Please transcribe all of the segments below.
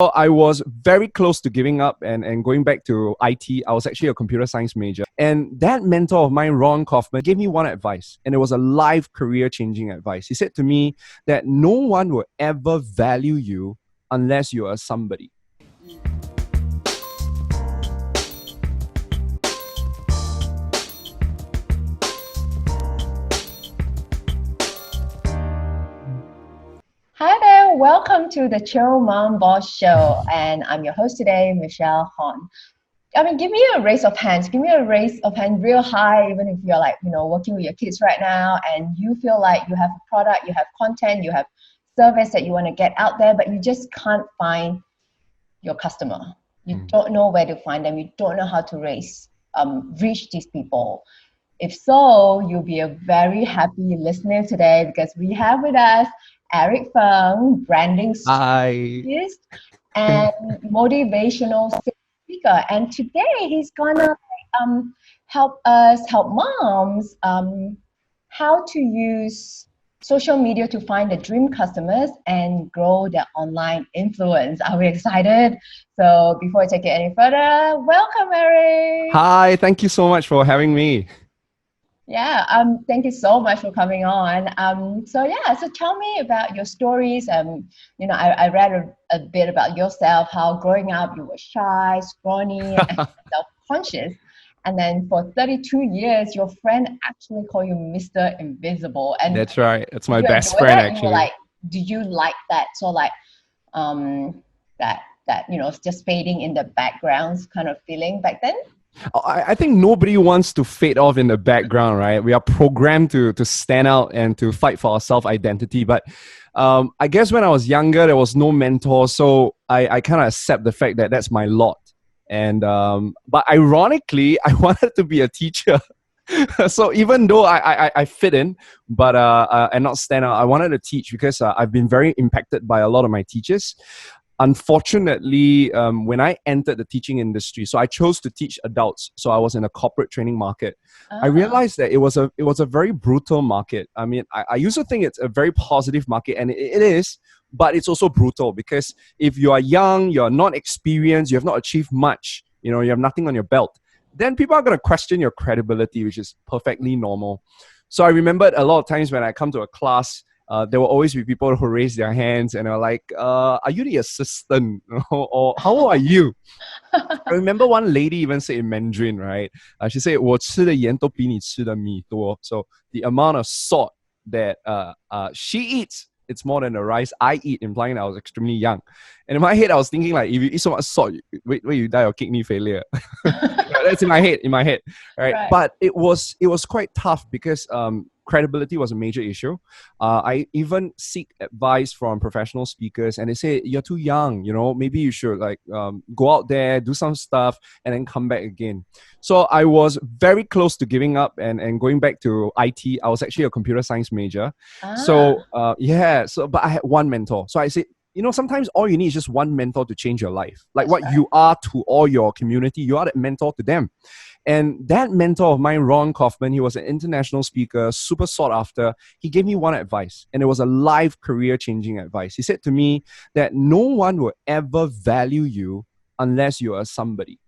I was very close to giving up and going back to IT. I was actually a computer science major. And that mentor of mine, Ron Kaufman, gave me one advice. And it was a life career-changing advice. He said to me that no one will ever value you unless you are somebody. Hi there, welcome to the Chill Mom Boss Show, and I'm your host today, Michelle Hon. Give me a raise of hands. Give me a raise of hand real high, even if you're working with your kids right now and you feel like you have a product, you have content, you have service that you want to get out there, but you just can't find your customer. You don't know where to find them. You don't know how to reach these people. If so, you'll be a very happy listener today because we have with us Eric Feng, branding strategist and motivational speaker. And today he's gonna help moms how to use social media to find the dream customers and grow their online influence. Are we excited? So before I take it any further, welcome, Eric. Hi, thank you so much for having me. Yeah, thank you so much for coming on. So tell me about your stories. I read a bit about yourself, how growing up you were shy, scrawny, and self-conscious. And then for 32 years, your friend actually called you Mr. Invisible. And that's right. That's my best friend, actually. Do you like that? So just fading in the backgrounds kind of feeling back then? I think nobody wants to fade off in the background, right? We are programmed to stand out and to fight for our self-identity. But I guess when I was younger, there was no mentor. So I kind of accept the fact that that's my lot. And but ironically, I wanted to be a teacher. So even though I fit in, but and not stand out, I wanted to teach because I've been very impacted by a lot of my teachers. Unfortunately, when I entered the teaching industry, so I chose to teach adults. So I was in a corporate training market. I realized that it was a very brutal market. I mean, I used to think it's a very positive market, and it is, but it's also brutal because if you are young, you're not experienced, you have not achieved much, you have nothing on your belt, then people are going to question your credibility, which is perfectly normal. So I remembered a lot of times when I come to a class, there will always be people who raise their hands and are like, are you the assistant? Or how old are you? I remember one lady even said in Mandarin, right? She said, 我吃的盐都比你吃的米多. So the amount of salt that she eats, it's more than the rice I eat, implying that I was extremely young. And in my head, I was thinking if you eat so much salt, wait, you die of kidney failure. That's in my head, right? But it was quite tough because credibility was a major issue. I even seek advice from professional speakers and they say, you're too young, maybe you should go out there, do some stuff and then come back again. So I was very close to giving up and going back to IT. I was actually a computer science major. So but I had one mentor. So I said, sometimes all you need is just one mentor to change your life. Like what you are to all your community, you are that mentor to them. And that mentor of mine, Ron Kaufman, he was an international speaker, super sought after. He gave me one advice, and it was a life career-changing advice. He said to me that no one will ever value you unless you are somebody.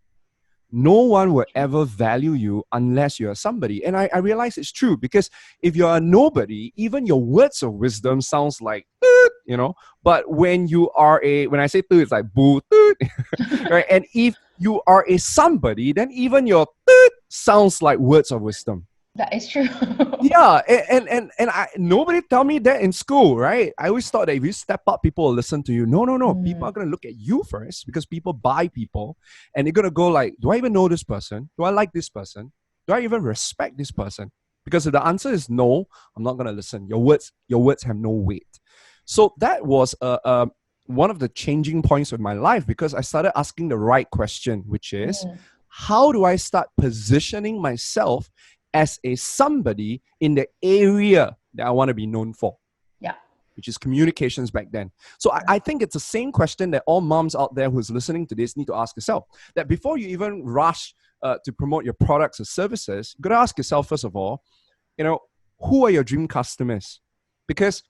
No one will ever value you unless you're somebody. And I realize it's true because if you're a nobody, even your words of wisdom sounds like, but when I say it's like boo, right? And if you are a somebody, then even your sounds like words of wisdom. That is true. Yeah, and nobody tell me that in school, right? I always thought that if you step up, people will listen to you. No. People are going to look at you first because people buy people and they're going to go like, do I even know this person? Do I like this person? Do I even respect this person? Because if the answer is no, I'm not going to listen. Your words have no weight. So that was one of the changing points of my life because I started asking the right question, which is, how do I start positioning myself as a somebody in the area that I want to be known for? Yeah. Which is communications back then. So I think it's the same question that all moms out there who's listening to this need to ask yourself. That before you even rush to promote your products or services, you got to ask yourself, first of all, who are your dream customers? Because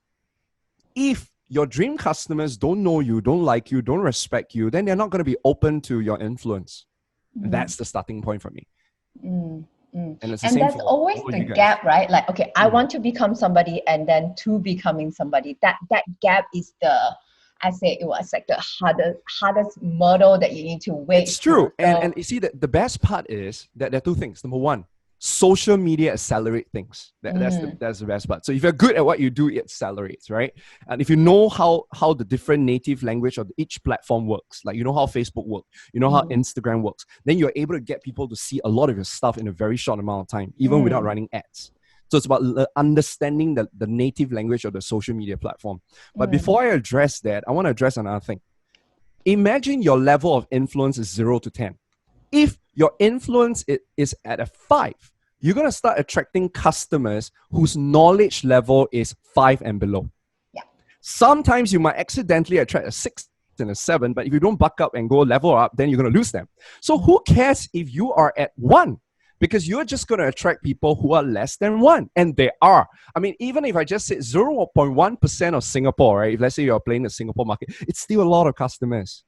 if your dream customers don't know you, don't like you, don't respect you, then they're not going to be open to your influence. And that's the starting point for me. And it's the And same that's for always all the you guys. gap, right? Like, okay, I want to become somebody, and then to becoming somebody. That gap is I say it was like the hardest model that you need to wade It's through. true. And you see that the best part is that there are two things. Number one, social media accelerate things. That's the best part. So if you're good at what you do, it accelerates, right? And if you know how the different native language of each platform works, like you know how Facebook works, you know how Instagram works, then you're able to get people to see a lot of your stuff in a very short amount of time, even without running ads. So it's about understanding the native language of the social media platform. But before I address that, I want to address another thing. Imagine your level of influence is 0 to 10. If your influence is at a 5, you're going to start attracting customers whose knowledge level is 5 and below. Yeah. Sometimes you might accidentally attract a 6 and a 7, but if you don't buck up and go level up, then you're going to lose them. So who cares if you are at 1? Because you're just going to attract people who are less than 1. And they are. I mean, even if I just said 0.1% of Singapore, right? If let's say you're playing the Singapore market, it's still a lot of customers.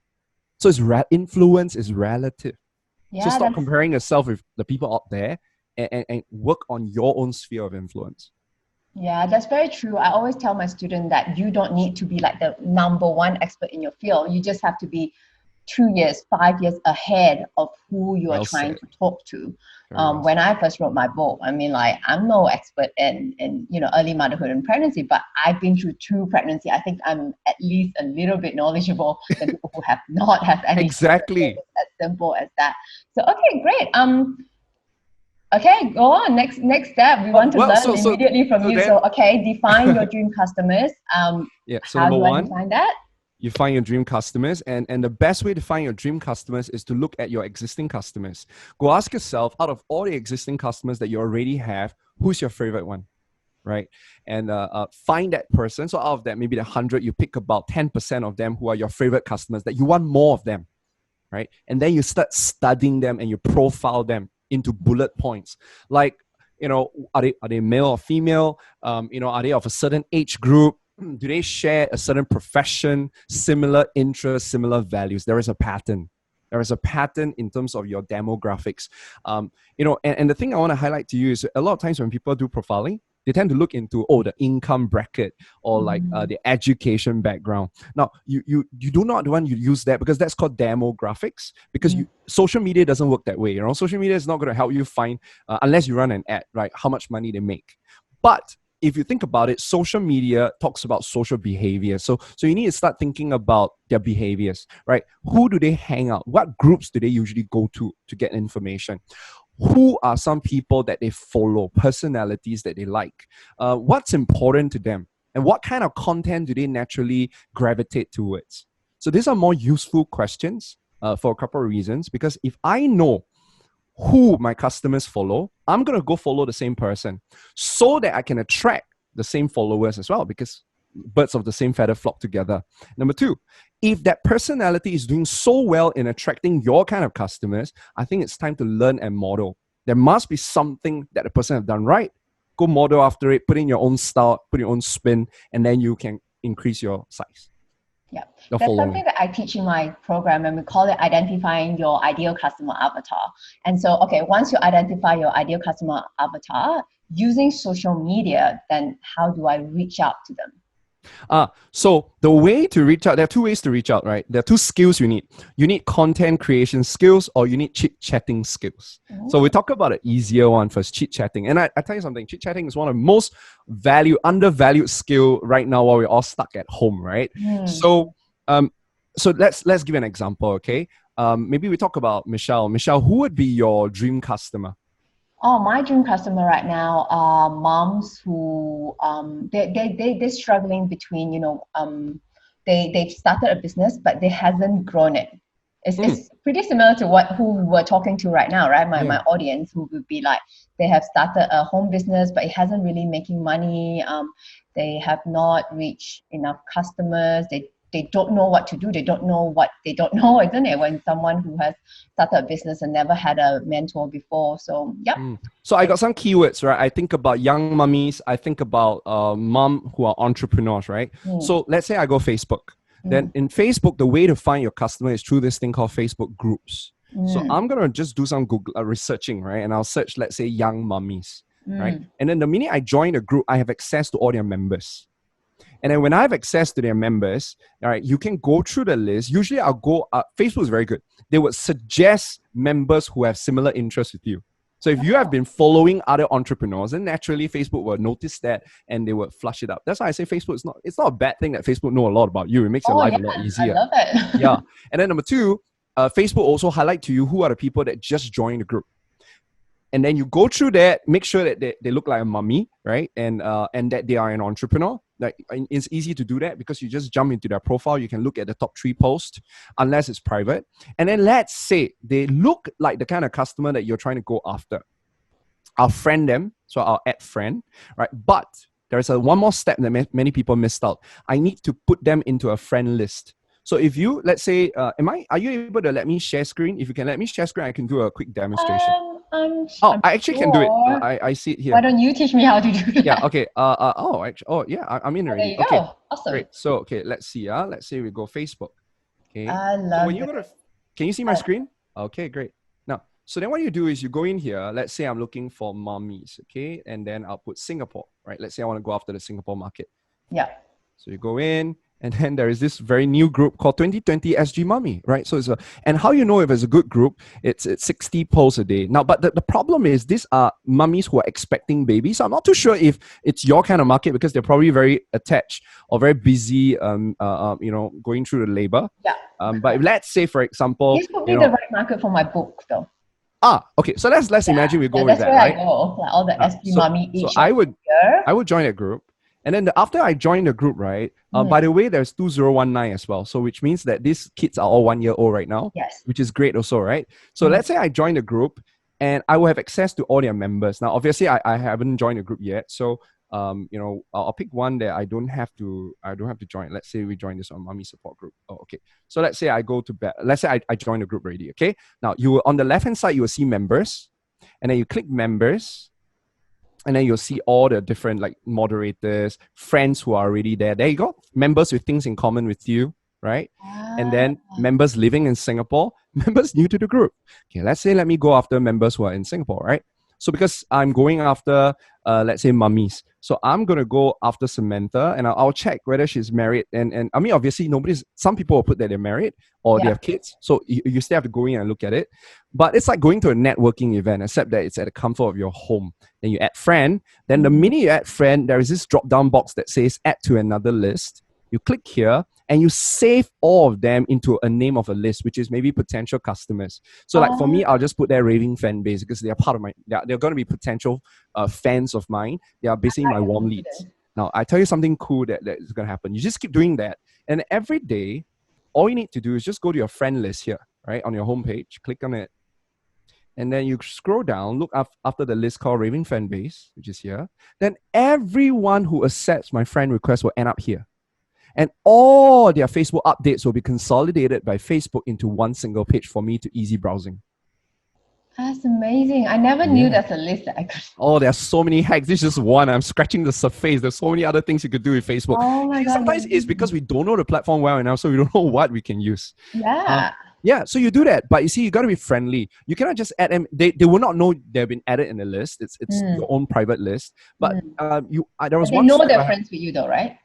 So influence is relative. Yeah, so stop comparing yourself with the people out there and work on your own sphere of influence. Yeah, that's very true. I always tell my students that you don't need to be like the number 1 expert in your field. You just have to be 2 years, 5 years ahead of who you are trying to talk to. When I first wrote my book, I mean, like, I'm no expert in early motherhood and pregnancy, but I've been through 2 pregnancy. I think I'm at least a little bit knowledgeable than people who have not had any. Exactly. It's as simple as that. So, okay, great. Okay, go on. Next step. We want to learn immediately from you. So, okay, define your dream customers. So how number do 1, I define that? You find your dream customers, and the best way to find your dream customers is to look at your existing customers. Go ask yourself, out of all the existing customers that you already have, who's your favorite one, right? And find that person. So out of that, maybe the 100, you pick about 10% of them who are your favorite customers that you want more of them, right? And then you start studying them and you profile them into bullet points. Like, are they male or female? Are they of a certain age group? Do they share a certain profession, similar interests, similar values? There is a pattern. There is a pattern in terms of your demographics. And the thing I want to highlight to you is a lot of times when people do profiling, they tend to look into, the income bracket or like the education background. Now, you do not want to use that because that's called demographics, because social media doesn't work that way. Social media is not going to help you find, unless you run an ad, right, how much money they make. But if you think about it, social media talks about social behavior. So you need to start thinking about their behaviors, right? Who do they hang out? What groups do they usually go to get information? Who are some people that they follow, personalities that they like? What's important to them? And what kind of content do they naturally gravitate towards? So these are more useful questions for a couple of reasons, because if I know who my customers follow, I'm going to go follow the same person so that I can attract the same followers as well, because birds of the same feather flock together. Number 2, if that personality is doing so well in attracting your kind of customers, I think it's time to learn and model. There must be something that the person has done right. Go model after it, put in your own style, put your own spin, and then you can increase your size. Yeah, that's something that I teach in my program, and we call it identifying your ideal customer avatar. And so, okay, once you identify your ideal customer avatar using social media, then how do I reach out to them? So the way to reach out, there are 2 ways to reach out, right? There are 2 skills you need. You need content creation skills, or you need chit-chatting skills. So we talk about an easier one first, chit-chatting. And I tell you something, chit-chatting is one of the most undervalued skill right now while we're all stuck at home, right? So let's give an example, okay? Maybe we talk about Michelle. Michelle, who would be your dream customer? Oh, my dream customer right now are moms who they're struggling between they've started a business but they hasn't grown it. It's pretty similar to who we're talking to right now, right? My audience, who would be like, they have started a home business but it hasn't really making money. They have not reached enough customers. they don't know what to do. They don't know what they don't know, isn't it? When someone who has started a business and never had a mentor before. So, yep. So I got some keywords, right? I think about young mummies. I think about mom who are entrepreneurs, right? So let's say I go Facebook. Then in Facebook, the way to find your customer is through this thing called Facebook groups. So I'm going to just do some Google researching, right? And I'll search, let's say, young mummies, right? And then the minute I join a group, I have access to all their members. And then when I have access to their members, all right, you can go through the list. Usually I'll go, Facebook is very good. They would suggest members who have similar interests with you. So if you have been following other entrepreneurs, then naturally Facebook will notice that and they will flush it up. That's why I say Facebook is it's not a bad thing that Facebook know a lot about you. It makes your life a lot easier. I love it. Yeah. And then number two, Facebook also highlight to you who are the people that just joined the group. And then you go through that, make sure that they look like a mummy, right? And that they are an entrepreneur. Like, it's easy to do that because you just jump into their profile. You can look at the top 3 posts, unless it's private. And then let's say they look like the kind of customer that you're trying to go after. I'll friend them. So I'll add friend, right? But there's one more step that many people missed out. I need to put them into a friend list. So if you, let's say, are you able to let me share screen? If you can let me share screen, I can do a quick demonstration. I actually can do it. I see it here. Why don't you teach me how to do that? Yeah, okay. I'm in already. There you okay. go. Awesome. Great. So, okay, let's see. Let's say we go Facebook. Okay. I love so when you go to, can you see my screen? Okay, great. Now, so then what you do is you go in here. Let's say I'm looking for mummies, okay? And then I'll put Singapore, right? Let's say I want to go after the Singapore market. Yeah. So you go in, and then there is this very new group called 2020 SG Mummy, right? So and how you know if it's a good group, it's 60 posts a day. Now, but the problem is these are mummies who are expecting babies. So I'm not too sure if it's your kind of market because they're probably very attached or very busy, going through the labor. Yeah. But let's say, for example, this would be the right market for my book, though. Okay. So let's imagine we go with that, right? That's where I go, like all the SG Mummy each. So I would join a group. And then after I joined the group, right? By the way, there's 2019 as well. So which means that these kids are all 1 year old right now. Yes. Which is great also, right? So let's say I join the group and I will have access to all their members. Now, obviously, I haven't joined the group yet. So, I'll pick one that I don't have to join. Let's say we join this on Mummy Support Group. Oh, okay. So let's say I go to let's say I join the group already, okay? Now, on the left-hand side, you will see members. And then you click members. And then you'll see all the different like moderators, friends who are already there. There you go. Members with things in common with you, right? And then members living in Singapore, members new to the group. Okay, let me go after members who are in Singapore, right? So because I'm going after, let's say, mummies. So I'm going to go after Samantha and I'll check whether she's married. And I mean, obviously, some people will put that they're married or they have kids. So you still have to go in and look at it. But it's like going to a networking event, except that it's at the comfort of your home. Then you add friend. Then the minute you add friend, there is this drop-down box that says add to another list. You click here and you save all of them into a name of a list, which is maybe potential customers. So like for me, I'll just put their raving fan base because they are part of they're going to be potential fans of mine. They are basically my warm leads. Now, I tell you something cool that is going to happen. You just keep doing that. And every day, all you need to do is just go to your friend list here, right? On your homepage, click on it. And then you scroll down, look after the list called raving fan base, which is here. Then everyone who accepts my friend request will end up here. And all their Facebook updates will be consolidated by Facebook into one single page for me to easy browsing. That's amazing. I never knew there's a list that I could. Oh, there's so many hacks. This is just one. I'm scratching the surface. There's so many other things you could do with Facebook. Oh my God. Sometimes it's because we don't know the platform well enough, so we don't know what we can use. Yeah. So you do that. But you see, you got to be friendly. You cannot just add them. They will not know they've been added in the list. It's your own private list. But there was one. They know they're friends with you though, right?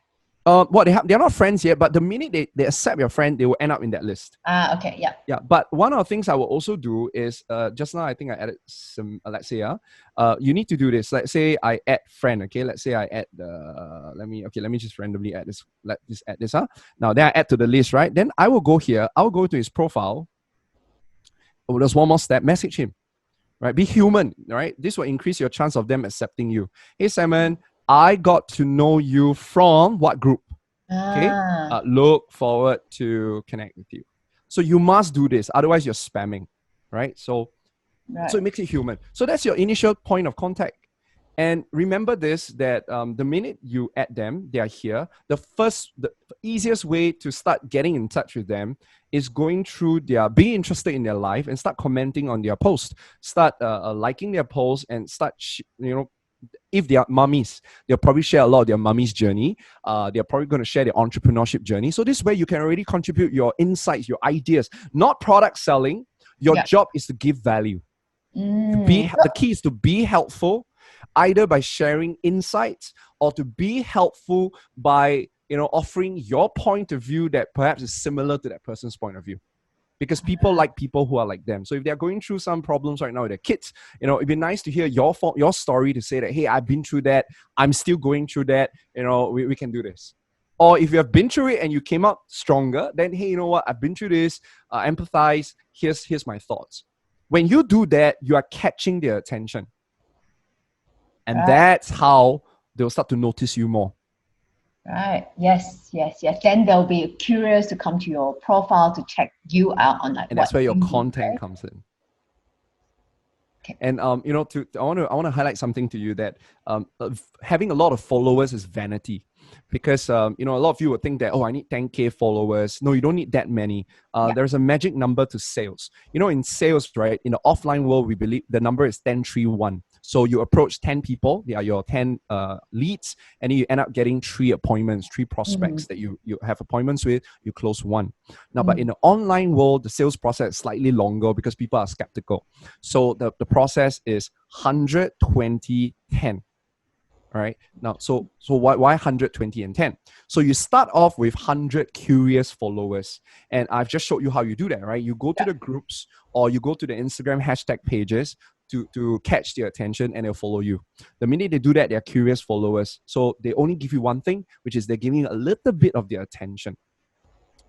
They're not friends yet, but the minute they accept your friend, they will end up in that list. Okay, yeah. Yeah, but one of the things I will also do is, just now I think I added some, let's say, you need to do this. Let's say I add friend, okay? Let's say I add let me just randomly add this. Let this add this, Now, then I add to the list, right? Then I will go here. I will go to his profile. Oh, there's one more step. Message him, right? Be human, right? This will increase your chance of them accepting you. Hey, Simon, I got to know you from what group? Okay. Look forward to connect with you. So you must do this. Otherwise, you're spamming, right? So it makes it human. So that's your initial point of contact. And remember this, that the minute you add them, they are here. The easiest way to start getting in touch with them is going through being interested in their life and start commenting on their post. Start liking their posts and start, if they are mummies, they'll probably share a lot of their mummy's journey. They're probably going to share their entrepreneurship journey. So this way you can already contribute your insights, your ideas, not product selling. Your job is to give value. The key is to be helpful, either by sharing insights or to be helpful by, offering your point of view that perhaps is similar to that person's point of view. Because people like people who are like them. So if they're going through some problems right now with their kids, it'd be nice to hear your story, to say that, hey, I've been through that. I'm still going through that. We can do this. Or if you have been through it and you came out stronger, then, hey, you know what? I've been through this. Empathize. Here's my thoughts. When you do that, you are catching their attention. And that's how they'll start to notice you more. Right. Yes. Then they'll be curious to come to your profile to check you out on and that's where your content comes in. Okay. And I want to highlight something to you, that having a lot of followers is vanity. Because a lot of you would think that, I need 10K followers. No, you don't need that many. There's a magic number to sales. In sales, right, in the offline world, we believe the number is 10-3-1. So you approach 10 people, they are your 10 leads, and you end up getting 3 appointments, 3 prospects that you have appointments with, you close 1. Now, but in the online world, the sales process is slightly longer because people are skeptical. So the process is 100, 20, 10. All right. Now, so why 100, 20, and 10? So you start off with 100 curious followers. And I've just showed you how you do that, right? You go to the groups or you go to the Instagram hashtag pages to catch their attention, and they'll follow you. The minute they do that, they're curious followers. So they only give you one thing, which is they're giving you a little bit of their attention.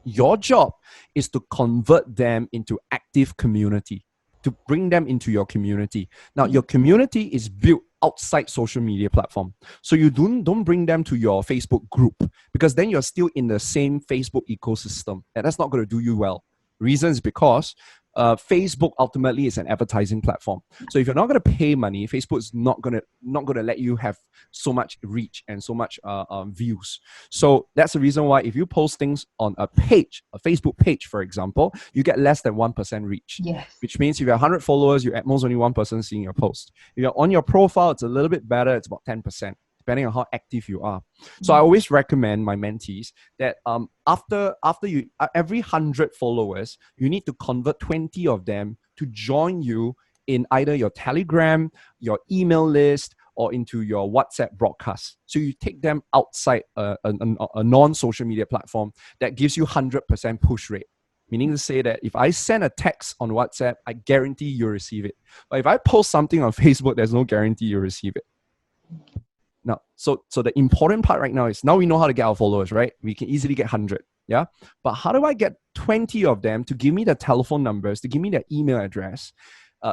Your job is to convert them into active community, to bring them into your community. Now, your community is built outside social media platform. So you don't bring them to your Facebook group, because then you're still in the same Facebook ecosystem, and that's not going to do you well. Reasons because Facebook ultimately is an advertising platform. So if you're not going to pay money, Facebook is not going to let you have so much reach and so much views. So that's the reason why if you post things on a page, a Facebook page, for example, you get less than 1% reach. Yes. Which means if you have 100 followers, you at most only one person seeing your post. If you're on your profile, it's a little bit better. It's about 10%. Depending on how active you are. So I always recommend my mentees that after you every 100 followers, you need to convert 20 of them to join you in either your Telegram, your email list, or into your WhatsApp broadcast. So you take them outside a non-social media platform that gives you 100% push rate. Meaning to say that if I send a text on WhatsApp, I guarantee you'll receive it. But if I post something on Facebook, there's no guarantee you'll receive it. Now, so the important part right now is, now we know how to get our followers, right? We can easily get 100, yeah? But how do I get 20 of them to give me their telephone numbers, to give me their email address,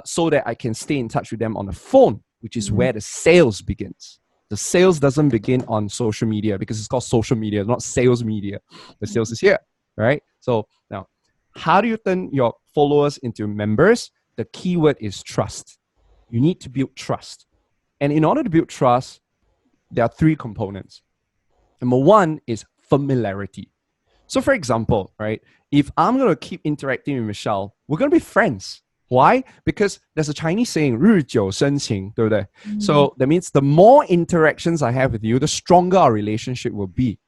so that I can stay in touch with them on the phone, which is where the sales begins. The sales doesn't begin on social media because it's called social media, not sales media. The sales is here, right? So now, how do you turn your followers into members? The keyword is trust. You need to build trust. And in order to build trust, there are 3 components. Number 1 is familiarity. So for example, right, if I'm going to keep interacting with Michelle, we're going to be friends. Why? Because there's a Chinese saying, 日久生情, 对不对? So that means the more interactions I have with you, the stronger our relationship will be.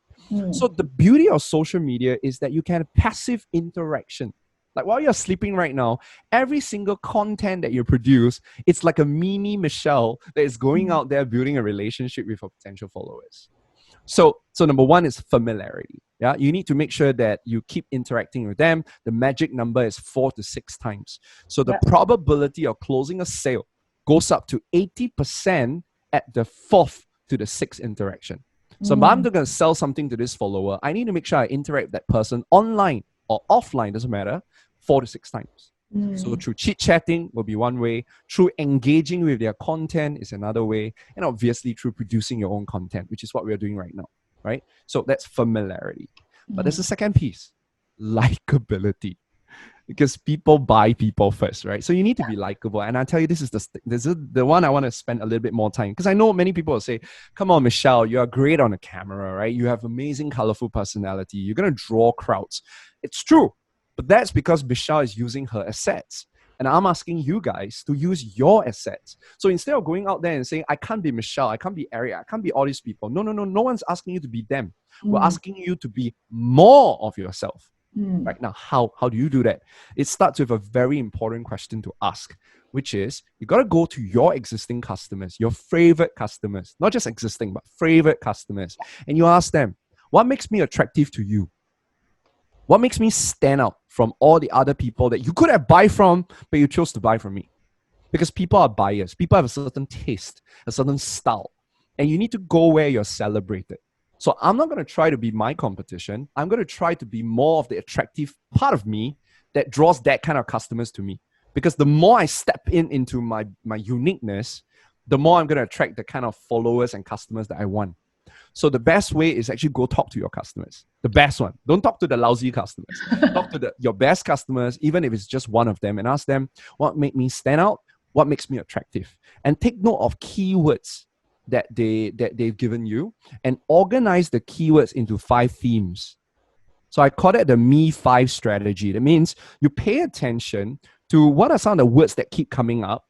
So the beauty of social media is that you can have passive interaction. Like while you're sleeping right now, every single content that you produce, it's like a mini Michelle that is going out there building a relationship with her potential followers. So number 1 is familiarity. Yeah, you need to make sure that you keep interacting with them. The magic number is 4 to 6 times. So the probability of closing a sale goes up to 80% at the 4th to the 6th interaction. So if I'm going to sell something to this follower, I need to make sure I interact with that person online or offline, doesn't matter, 4 to 6 times. So through chit-chatting will be one way, through engaging with their content is another way, and obviously through producing your own content, which is what we're doing right now, right? So that's familiarity. But there's a second piece, likability. because people buy people first, right? So you need to be likable. And I tell you, this is the one I want to spend a little bit more time, because I know many people will say, come on, Michelle, you are great on the camera, right? You have amazing, colorful personality. You're going to draw crowds. It's true. But that's because Michelle is using her assets. And I'm asking you guys to use your assets. So instead of going out there and saying, I can't be Michelle, I can't be Eric, I can't be all these people. No, no, no. No one's asking you to be them. We're asking you to be more of yourself. Right now, how do you do that? It starts with a very important question to ask, which is you got to go to your existing customers, your favorite customers, not just existing, but favorite customers. And you ask them, what makes me attractive to you? What makes me stand out from all the other people that you could have buy from, but you chose to buy from me? Because people are buyers. People have a certain taste, a certain style. And you need to go where you're celebrated. So I'm not going to try to be my competition. I'm going to try to be more of the attractive part of me that draws that kind of customers to me. Because the more I step into my uniqueness, the more I'm going to attract the kind of followers and customers that I want. So the best way is actually go talk to your customers. The best one. Don't talk to the lousy customers. Talk to your best customers, even if it's just one of them, and ask them, what made me stand out? What makes me attractive? And take note of keywords that they've given you, and organize the keywords into 5 themes. So I call it the Me 5 strategy. That means you pay attention to what are some of the words that keep coming up,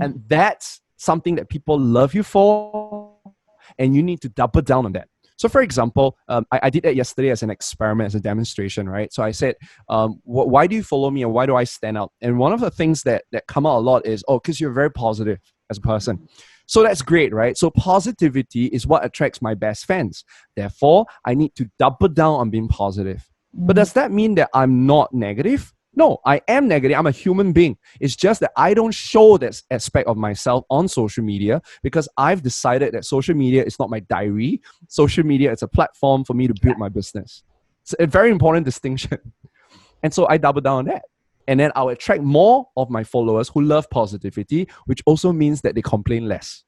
and that's something that people love you for, and you need to double down on that. So for example, I did that yesterday as an experiment, as a demonstration, right? So I said, why do you follow me, and why do I stand out? And one of the things that come out a lot is, because you're very positive as a person. So that's great, right? So positivity is what attracts my best fans. Therefore, I need to double down on being positive. But does that mean that I'm not negative? No, I am negative. I'm a human being. It's just that I don't show that aspect of myself on social media, because I've decided that social media is not my diary. Social media is a platform for me to build my business. It's a very important distinction. And so I double down on that. And then I'll attract more of my followers who love positivity, which also means that they complain less.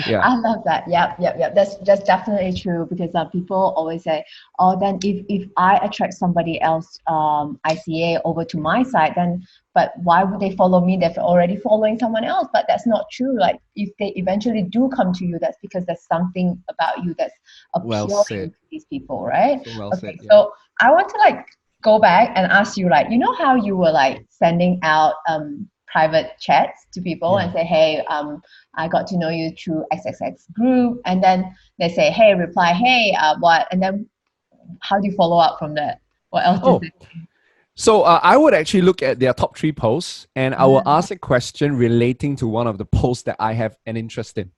Yeah. I love that. Yep. That's definitely true, because people always say, oh, then if I attract somebody else, ICA over to my side, then, but why would they follow me? They're already following someone else. But that's not true. Like, if they eventually do come to you, that's because there's something about you that's appealing to these people, right? Said, yeah. So I want to go back and ask you, how you were sending out private chats to people and say, hey, I got to know you through XXX group, and then they say, hey, reply, hey, what? And then how do you follow up from that? What else do you say? So I would actually look at their top 3 posts, and I will ask a question relating to one of the posts that I have an interest in.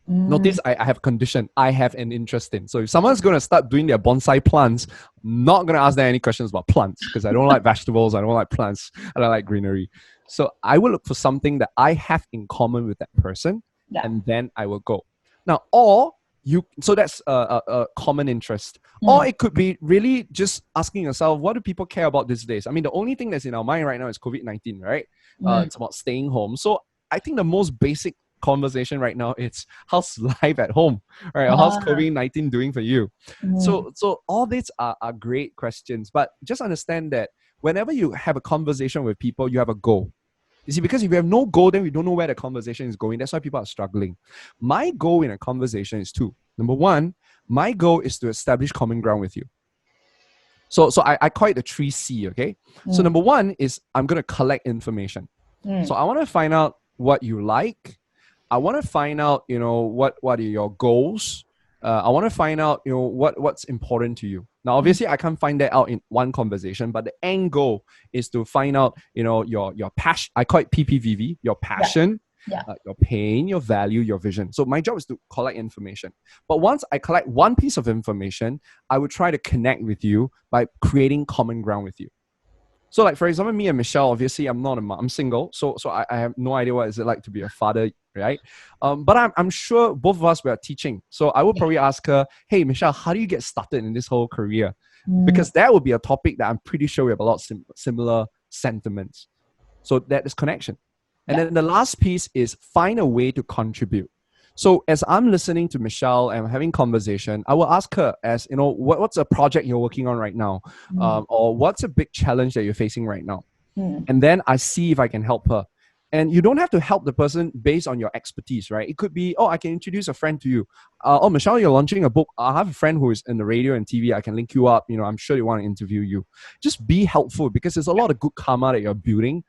Notice I have a condition, I have an interest in. So if someone's going to start doing their bonsai plants, I'm not going to ask them any questions about plants, because I don't like vegetables, I don't like plants, I don't like greenery. So I will look for something that I have in common with that person, and then I will go. Now, so that's a common interest. Or it could be really just asking yourself, what do people care about these days? I mean, the only thing that's in our mind right now is COVID-19, right? It's about staying home. So I think the most basic conversation right now, it's how's life at home, right? How's COVID-19 doing for you? So all these are great questions, but just understand that whenever you have a conversation with people, you have a goal. You see, because if you have no goal, then we don't know where the conversation is going. That's why people are struggling. My goal in a conversation is 2. Number 1, my goal is to establish common ground with you. So I call it the 3C, okay? So number 1 is I'm going to collect information. So I want to find out what you like. I want to find out, what are your goals. I want to find out, what's important to you. Now, obviously, I can't find that out in one conversation, but the end goal is to find out, your passion. I call it PPVV, your passion, your pain, your value, your vision. So my job is to collect information. But once I collect one piece of information, I would try to connect with you by creating common ground with you. So like, for example, me and Michelle, obviously I'm not a mom, I'm single. So I have no idea what it's like to be a father, right? But I'm sure both of us were teaching. So I would probably ask her, hey, Michelle, how do you get started in this whole career? Because that would be a topic that I'm pretty sure we have a lot of similar sentiments. So that is connection. And then the last piece is find a way to contribute. So as I'm listening to Michelle and having conversation, I will ask her as, what's a project you're working on right now? Mm, Or what's a big challenge that you're facing right now? mm, And then I see if I can help her. And you don't have to help the person based on your expertise, right? It could be, oh, I can introduce a friend to you. Oh, Michelle, you're launching a book. I have a friend who is in the radio and TV. I can link you up. I'm sure they want to interview you. Just be helpful, because there's a lot of good karma that you're building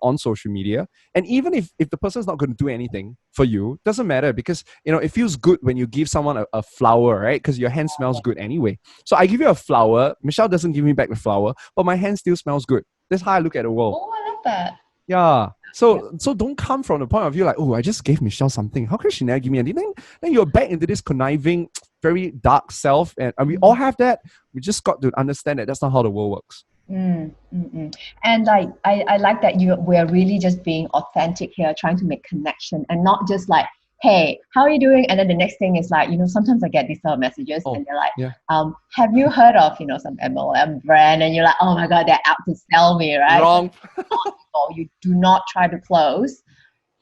on social media. And even if the person's not going to do anything for you, doesn't matter, because it feels good when you give someone a flower, right? Because your hand smells good anyway. So I give you a flower. Michelle doesn't give me back the flower, but my hand still smells good. That's how I look at the world. Oh, I love that. Yeah. Yeah. So don't come from the point of view like, oh, I just gave Michelle something. How can she never give me anything? Then you're back into this conniving, very dark self. And we all have that. We just got to understand that that's not how the world works. Mm, mm, mm. And I like that we're really just being authentic here, trying to make connection and not just like, hey, how are you doing? And then the next thing is like, sometimes I get these sort of messages and they're like, Yeah. have you heard of, some MLM brand? And you're like, oh my God, they're out to sell me, right? Wrong. So you do not try to close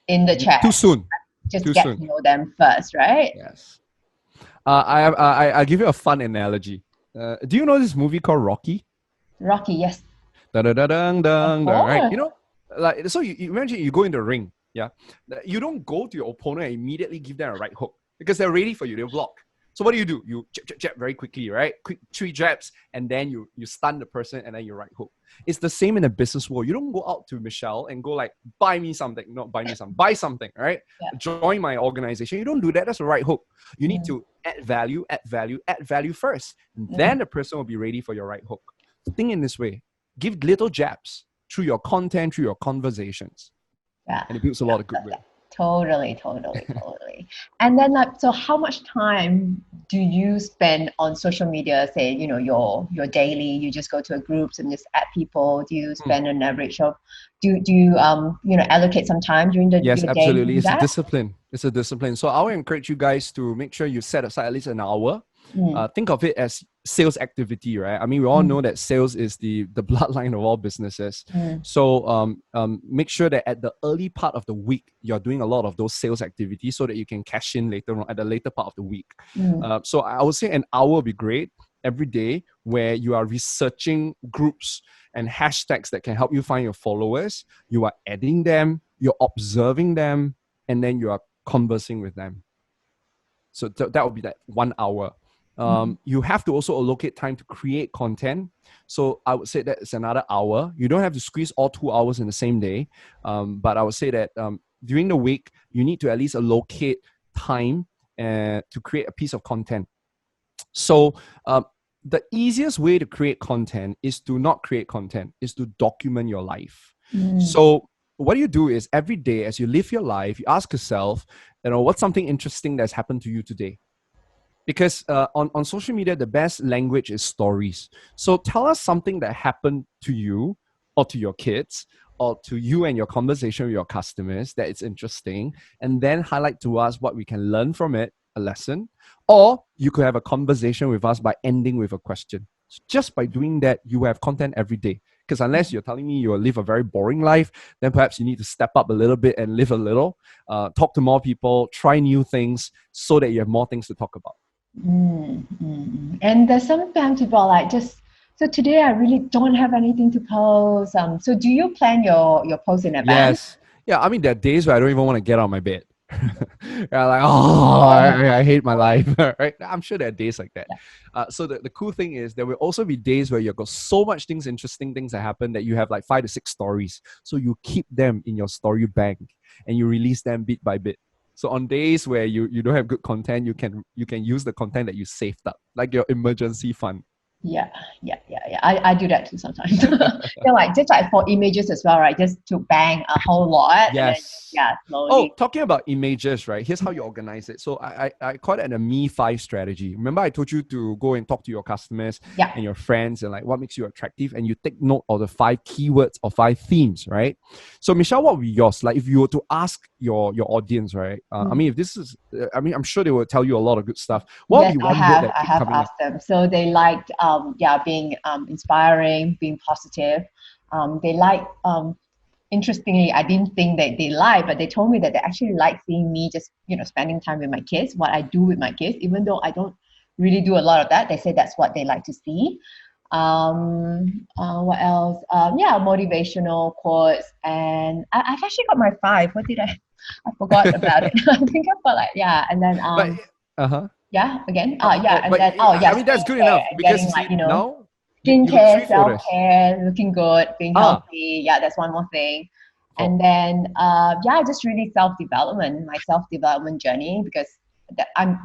in the chat. Too soon. Just Too get soon. to know them first, right? Yes. I'll give you a fun analogy. Do you know this movie called Rocky? Rocky, yes. Da-da-da-dang-dang, Of right? course. So you imagine you go in the ring, yeah? You don't go to your opponent and immediately give them a right hook, because they're ready for you, they'll block. So what do? You jab very quickly, right? Quick 3 jabs, and then you stun the person, and then you right hook. It's the same in the business world. You don't go out to Michelle and go like, buy me something. Not buy me something. Buy something, right? Yeah. Join my organization. You don't do that. That's a right hook. You need to add value first. And then the person will be ready for your right hook. Think in this way. Give little jabs through your content, through your conversations. Yeah. And it builds a lot of goodwill. Totally. And then so how much time do you spend on social media? Say, your daily, you just go to a groups and just add people. Do you spend an average of, do you allocate some time during Yes, your absolutely. day? It's a discipline. So I would encourage you guys to make sure you set aside at least an hour. Think of it as sales activity, right? I mean, we all know that sales is the bloodline of all businesses. So make sure that at the early part of the week, you're doing a lot of those sales activities so that you can cash in later on at the later part of the week. So I would say an hour would be great every day, where you are researching groups and hashtags that can help you find your followers. You are adding them, you're observing them, and then you are conversing with them. So that would be that 1 hour. You have to also allocate time to create content. So I would say that it's another hour. You don't have to squeeze all 2 hours in the same day. But I would say that during the week, you need to at least allocate time to create a piece of content. So the easiest way to create content is to not create content, is to document your life. So what you do is every day as you live your life, you ask yourself, what's something interesting that's happened to you today? Because on social media, the best language is stories. So tell us something that happened to you or to your kids or to you and your conversation with your customers that it's interesting, and then highlight to us what we can learn from it, a lesson. Or you could have a conversation with us by ending with a question. So just by doing that, you have content every day. Because unless you're telling me you'll live a very boring life, then perhaps you need to step up a little bit and live a little, talk to more people, try new things so that you have more things to talk about. And there's sometimes people are like, so today I really don't have anything to post. So do you plan your post in advance? Yes. Yeah, I mean, there are days where I don't even want to get out of my bed. Yeah, like, I hate my life, right? I'm sure there are days like that. So the cool thing is there will also be days where you've got so much interesting things that happen that you have like 5 to 6 stories. So you keep them in your story bank and you release them bit by bit. So on days where you don't have good content, you can use the content that you saved up, like your emergency fund. Yeah. I do that too sometimes. Just like for images as well, right? Just to bang a whole lot. Yes. And then, slowly. Oh, talking about images, right? Here's how you organize it. So I call it a Me 5 strategy. Remember I told you to go and talk to your customers and your friends and like what makes you attractive, and you take note of the 5 keywords or 5 themes, right? So Michelle, what would be yours? Like if you were to ask your audience, right? I mean, if this is, I'm sure they will tell you a lot of good stuff. What would be one word that I have asked them. So they liked, being inspiring, being positive. They like interestingly, I didn't think that they lie, but they told me that they actually like seeing me just, spending time with my kids, what I do with my kids, even though I don't really do a lot of that. They say that's what they like to see. What else? Yeah, motivational quotes. And I've actually got my five. What did I forgot about it. I think I've got like, yeah. And then, But uh-huh. yeah, again. Yeah. Oh, And but then, oh, yeah, I mean that's good skincare enough and because getting you like, see now you got skincare, three self folders. care, looking good, being Ah, healthy. Yeah, that's one more thing. And four. then, yeah, just really self development, my self development journey, because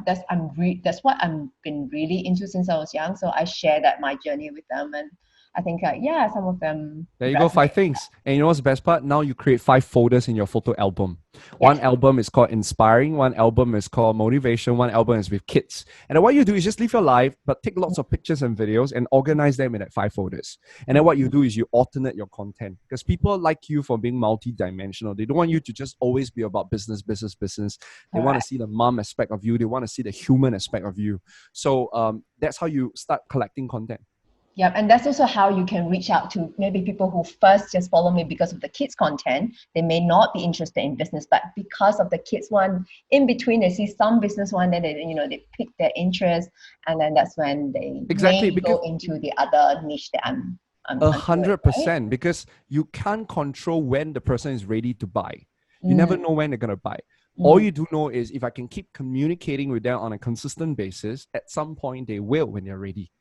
that's what I'm been really into since I was young. So I share that my journey with them, and I think yeah, some of them There you go, resonate. five things. And you know what's the best part? Now you create five folders in your photo album. One Yes. album is called Inspiring, one album is called Motivation, one album is with kids. And then what you do is just live your life, but take lots of pictures and videos and organize them in that five folders. And then what you do is you alternate your content because people like you for being multi-dimensional. They don't want you to just always be about business, business, business. They want to Correct. see the mom aspect of you. They want to see the human aspect of you. So that's how you start collecting content. Yep, and that's also how you can reach out to maybe people who first just follow me because of the kids content. They may not be interested in business, but because of the kids one, in between they see some business one, then they pick their interest, and then that's when they Exactly, may because go into the other niche that I'm a considering, hundred right? percent, because you can't control when the person is ready to buy. You never Mm, know when they're gonna buy. All mm, you do know is if I can keep communicating with them on a consistent basis, at some point they will when they're ready.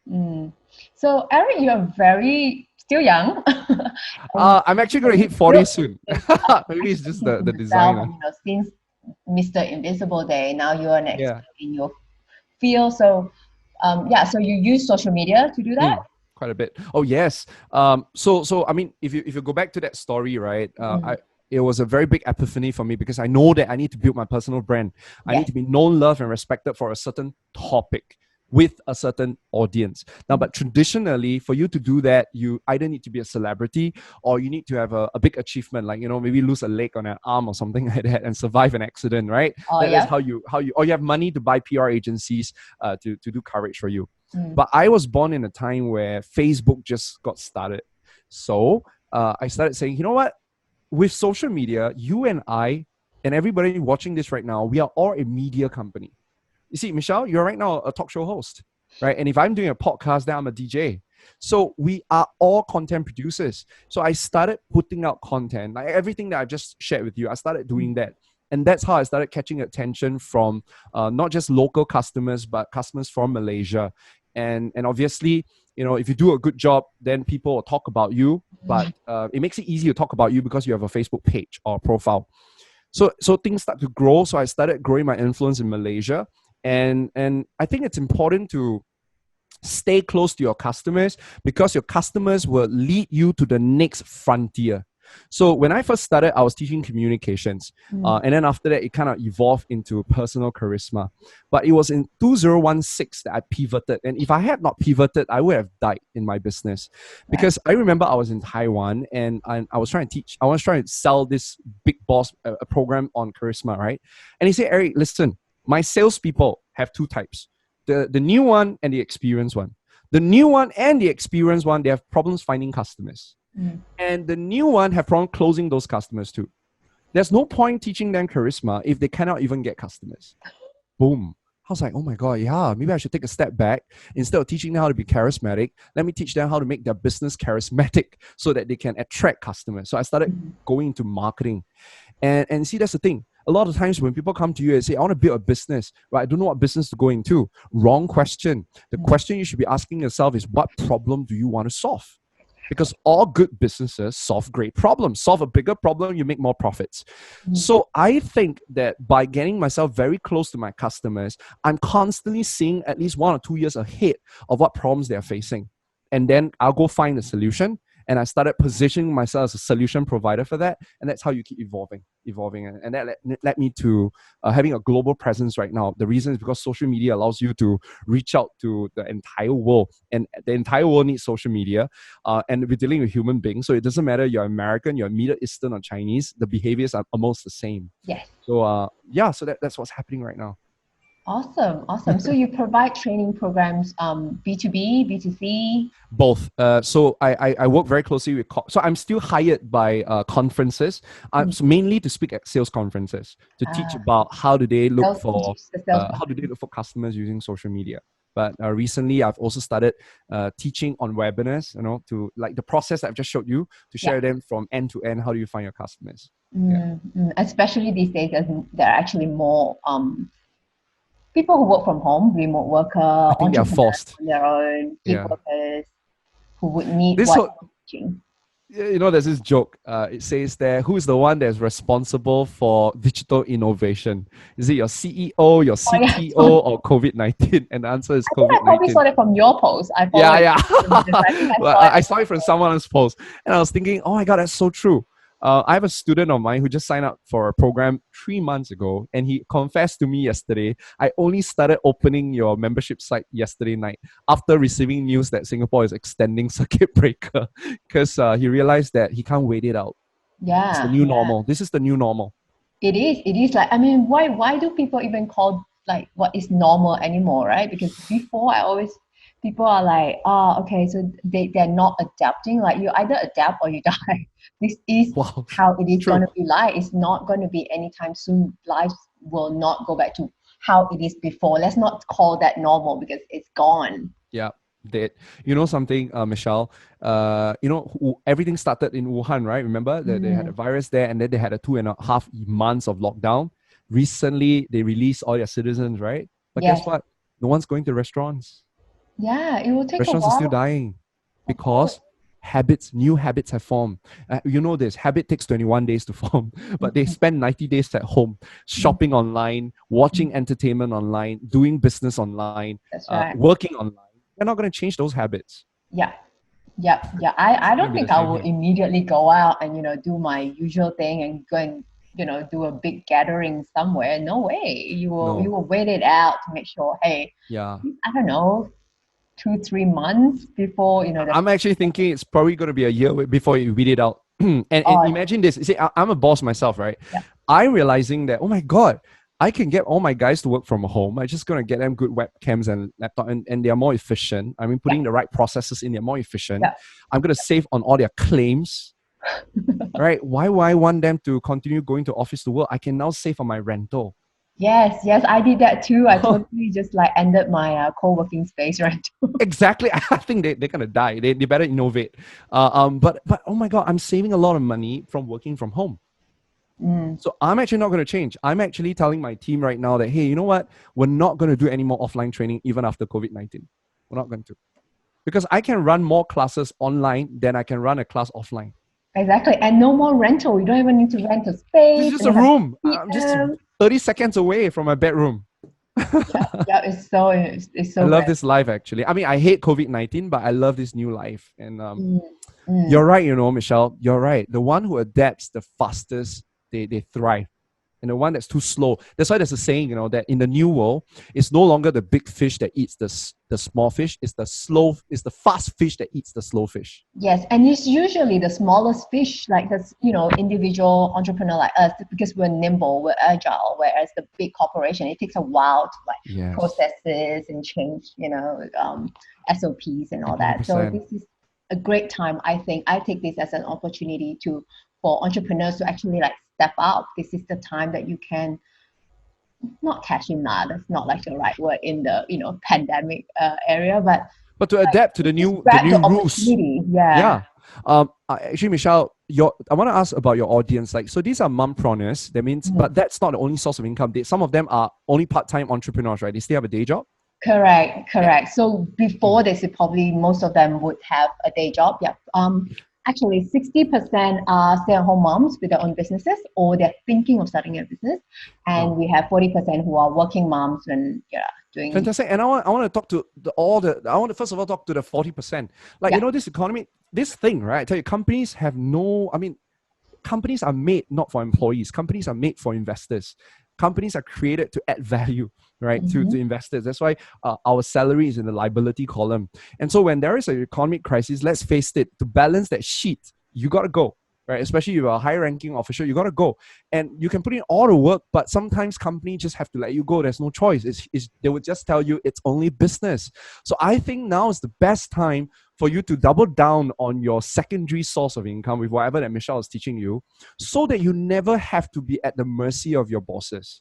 mm. So Eric, you're very still young, and I'm actually gonna you hit 40 built soon. this Maybe it's just thing for the yourself, designer. and since Mr. Invisible Day, now you're an Yeah. expert in your field. So yeah, so you use social media to do that? Quite a bit. Oh yes. So I mean, if you go back to that story, right? Mm, It was a very big epiphany for me because I know that I need to build my personal brand. I need yes. to be known, loved, and respected for a certain topic with a certain audience. Now, Mm, but traditionally, for you to do that, you either need to be a celebrity or you need to have a big achievement, like maybe lose a leg on an arm or something like that and survive an accident, right? oh That's yeah. how you or you have money to buy PR agencies to do coverage for you. Mm, But I was born in a time where Facebook just got started. So I started saying, you know what? With social media, you and I and everybody watching this right now, we are all a media company. You see, Michelle, you're right now a talk show host, right? And if I'm doing a podcast, then I'm a DJ. So we are all content producers. So I started putting out content, like everything that I've just shared with you. I started doing mm, that. And that's how I started catching attention from not just local customers, but customers from Malaysia. And obviously, if you do a good job, then people will talk about you. But mm, it makes it easy to talk about you because you have a Facebook page or profile. So things start to grow. So I started growing my influence in Malaysia, and I think it's important to stay close to your customers because your customers will lead you to the next frontier. So when I first started, I was teaching communications, mm. and then after that, it kind of evolved into personal charisma. But it was in 2016 that I pivoted, and if I had not pivoted, I would have died in my business. Right. Because I remember I was in Taiwan, and I was trying to teach. I was trying to sell this big boss a program on charisma, right? And he said, Eric, listen, my salespeople have two types: the new one and the experienced one. The new one and the experienced one, they have problems finding customers. Mm, And the new one have problem closing those customers too. There's no point teaching them charisma if they cannot even get customers. Boom. I was like, oh my God, yeah, maybe I should take a step back. Instead of teaching them how to be charismatic, let me teach them how to make their business charismatic so that they can attract customers. So I started mm, going into marketing. And see, that's the thing. A lot of times when people come to you and say, I want to build a business, right? I don't know what business to go into. Wrong question. The mm, question you should be asking yourself is, what problem do you want to solve? Because all good businesses solve great problems. Solve a bigger problem, you make more profits. mm. So I think that by getting myself very close to my customers, I'm constantly seeing at least 1 or 2 years ahead of what problems they're facing. And then I'll go find a solution. And I started positioning myself as a solution provider for that. And that's how you keep evolving. And that led me to having a global presence right now. The reason is because social media allows you to reach out to the entire world. And the entire world needs social media. And we're dealing with human beings. So it doesn't matter you're American, you're Middle Eastern or Chinese, the behaviors are almost the same. Yes. So yeah, so that's what's happening right now. Awesome, awesome. So you provide training programs, B2B, B2C. Both. So I work very closely with, so I'm still hired by conferences, Mm. so mainly to speak at sales conferences, to teach Ah, about how do they look sales, for, teach the sales how do they process. look for customers using social media. But recently, I've also started teaching on webinars, to like the process that I've just showed you, to Yeah. share them from end to end. How do you find your customers? Yeah, Especially these days, there are actually more people who work from home, remote worker, I think they are entrepreneurs forced. on their own, gig Yeah. workers who would need This what whole, you're teaching. there's this joke. It says there, who's the one that's responsible for digital innovation? Is it your CEO, your Oh yeah, CTO, or COVID-19? And the answer is I think I probably COVID-19. saw it from your post. I follow Yeah, it. yeah. I think I Well, saw it. I saw it from someone else's post, and I was thinking, oh my god, that's so true. I have a student of mine who just signed up for a program 3 months ago, and he confessed to me yesterday, I only started opening your membership site yesterday night after receiving news that Singapore is extending circuit breaker, because he realized that he can't wait it out. It's the Yeah, new yeah. normal. This is the new normal. It is. It is like, I mean, why do people even call like what is normal anymore, right? Because before I always people are like, oh, okay, so they're not adapting. Like you either adapt or you die. This is Wow, how it it's is true. gonna be like. It's not gonna be anytime soon. Life will not go back to how it is before. Let's not call that normal because it's gone. Yeah, did. You know something, Michelle? Everything started in Wuhan, right? Remember that they had a Mm, virus there, and then they had a 2.5 months of lockdown. Recently, they released all their citizens, right? But guess yes. what? No one's going to restaurants. Yeah, it will take a Restaurants are still while, dying of course. because new habits have formed. You know this habit takes 21 days to form, but they Mhm, spend 90 days at home, mhm, shopping online, mhm. watching entertainment online, doing business online, That's right. working online. They're not going to change those habits. Yeah. Yep, yeah. I Going to don't be the think I same will here. immediately go out and do my usual thing and go and do a big gathering somewhere. No way. You No. will wait it out to make sure. Hey, Yeah. I don't know, 2 3 months before the I'm actually thinking it's probably going to be a year before you weed it out. and oh imagine this. You see, I'm a boss myself, right? yeah I'm realizing that, oh my God, I can get all my guys to work from home. I'm just going to get them good webcams and laptop, and they're more efficient. I mean, yeah putting the right processes in, they're more efficient. yeah. I'm going to save on all their claims, right? Why would I want them to continue going to office to work? I can now save on my rental. Yes, yes, I did that too. I totally just like ended my co-working space right. Exactly. I think they're gonna die. They better innovate. But oh my god, I'm saving a lot of money from working from home. Mm, So I'm actually not gonna change. I'm actually telling my team right now that hey, you know what? We're not gonna do any more offline training even after COVID-19. We're not going to. Because I can run more classes online than I can run a class offline. exactly. And no more rental. You don't even need to rent a This is space just and a have room. I'm just PM. 30 seconds away from my bedroom. Yeah, yeah, it's I so love great. this life actually. I mean, I hate COVID-19, but I love this new life. And Mm, you're mm. right, Michelle. You're right. The one who adapts the fastest, they thrive. And the one that's too slow. That's why there's a saying, that in the new world, it's no longer the big fish that eats the small fish. It's the fast fish that eats the slow fish. Yes, and it's usually the smallest fish, like this, individual entrepreneur like us, because we're nimble, we're agile, whereas the big corporation, it takes a while to like Yes. processes and change, SOPs and all that. So 100%. this is a great time. I think I take this as an opportunity for entrepreneurs to actually like step up. This is the time that you can not cash in now. That's not like the right word in the pandemic area, but But to like adapt to the just new grab the rules. opportunity. Yeah. Yeah. Actually, Michelle, I want to ask about your audience. Like, so these are mompreneurs. That means, Mm. but that's not the only source of income. Some of them are only part-time entrepreneurs, right? They still have a day job. Correct, Eh, correct. So before mm. this, it probably most of them would have a day job. Yeah. Actually, 60% are stay-at-home moms with their own businesses, or they're thinking of starting a business, and Oh, we have 40% who are working moms and doing fantastic. And I want to talk to I want to first of all talk to the 40%. Like, yeah. this economy, this thing, right? I tell you, companies have no, I mean, companies are made not for employees. Companies are made for investors. Companies are created to add value, right, to Mhm. investors. That's why our salary is in the liability column. And so when there is an economic crisis, let's face it, to balance that sheet, you got to go. right? Especially if you're a high-ranking official, you got to go. And you can put in all the work, but sometimes companies just have to let you go. There's no choice. They would just tell you it's only business. So I think now is the best time for you to double down on your secondary source of income with whatever that Michelle is teaching you, so that you never have to be at the mercy of your bosses.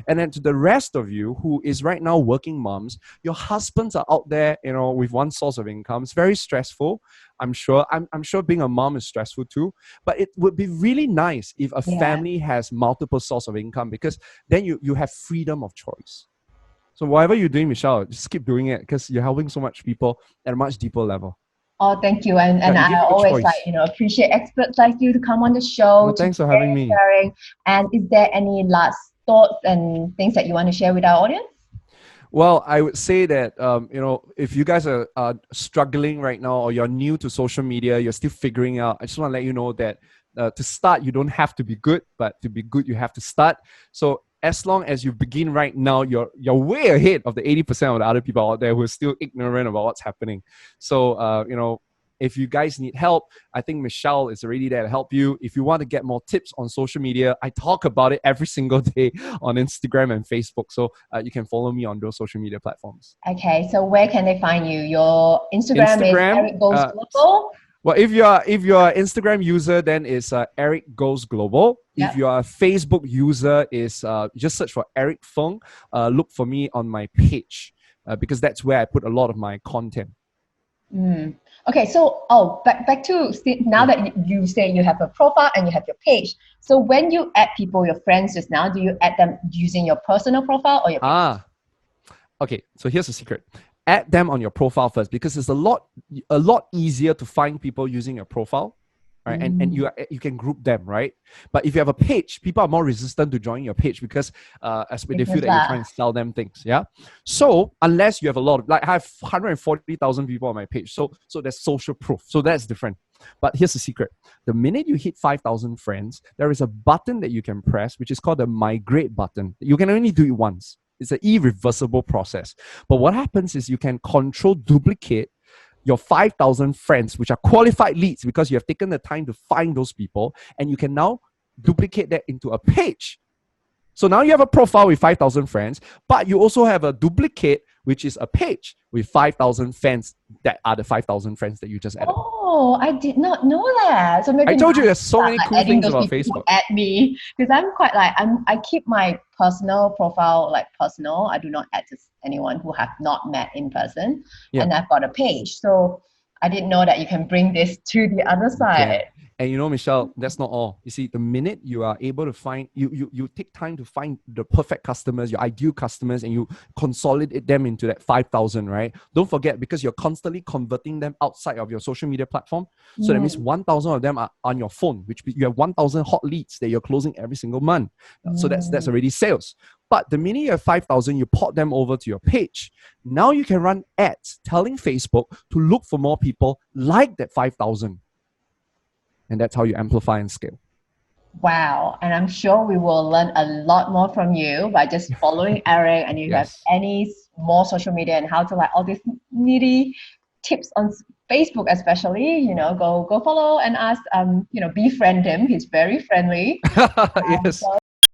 And then to the rest of you who is right now working moms, your husbands are out there, with one source of income. It's very stressful. I'm sure. I'm sure being a mom is stressful too. But it would be really nice if a Yeah. family has multiple source of income, because then you have freedom of choice. So whatever you're doing, Michelle, just keep doing it, because you're helping so much people at a much deeper level. Oh, thank you. And Yeah, and you I give me always choice. appreciate experts like you to come on the show Well, to thanks for having me. sharing. And is there any last thoughts and things that you want to share with our audience? Well, I would say that, if you guys are struggling right now, or you're new to social media, you're still figuring out, I just want to let you know that to start, you don't have to be good, but to be good, you have to start. So as long as you begin right now, you're way ahead of the 80% of the other people out there who are still ignorant about what's happening. So, if you guys need help, I think Michelle is already there to help you. If you want to get more tips on social media, I talk about it every single day on Instagram and Facebook. So you can follow me on those social media platforms. Okay, so where can they find you? Your Instagram is Instagram. Eric Goes Global. Well, if you're an Instagram user, then it's Eric Goes Global. Yep. If you're a Facebook user, is just search for Eric Feng. Look for me on my page, because that's where I put a lot of my content. Okay, so back to now that you say you have a profile and you have your page. So when you add people, your friends just now, do you add them using your personal profile or your page? Okay, so here's the secret. Add them on your profile first, because it's a lot easier to find people using your profile, right? And you can group them, right? But if you have a page, people are more resistant to joining your page, because they feel that you're trying to sell them things. Yeah. So unless you have a lot of, like, I have 140,000 people on my page, so there's social proof. So that's different. But here's the secret. The minute you hit 5,000 friends, there is a button that you can press, which is called the migrate button. You can only do it once. It's an irreversible process. But what happens is you can control duplicate your 5,000 friends, which are qualified leads, because you have taken the time to find those people, and you can now duplicate that into a page. So now you have a profile with 5,000 friends, but you also have a duplicate, which is a page with 5,000 fans that are the 5,000 friends that you just added. Oh, I did not know that. So maybe I told you there's so many cool things about Facebook. Add me, because I'm quite I keep my personal profile personal. I do not add to anyone who have not met in person, and I've got a page. So I didn't know that you can bring this to the other side. And Michelle, that's not all. You see, the minute you are able to find, you take time to find the perfect customers, your ideal customers, and you consolidate them into that 5,000, right? Don't forget, because you're constantly converting them outside of your social media platform. So that means 1,000 of them are on your phone, which you have 1,000 hot leads that you're closing every single month. So that's already sales. But the minute you have 5,000, you port them over to your page. Now you can run ads telling Facebook to look for more people like that 5,000. And that's how you amplify and scale. Wow. And I'm sure we will learn a lot more from you by just following Eric. And you have any more social media and how to all these nitty tips on Facebook, especially, go follow and ask, befriend him. He's very friendly. Yes. So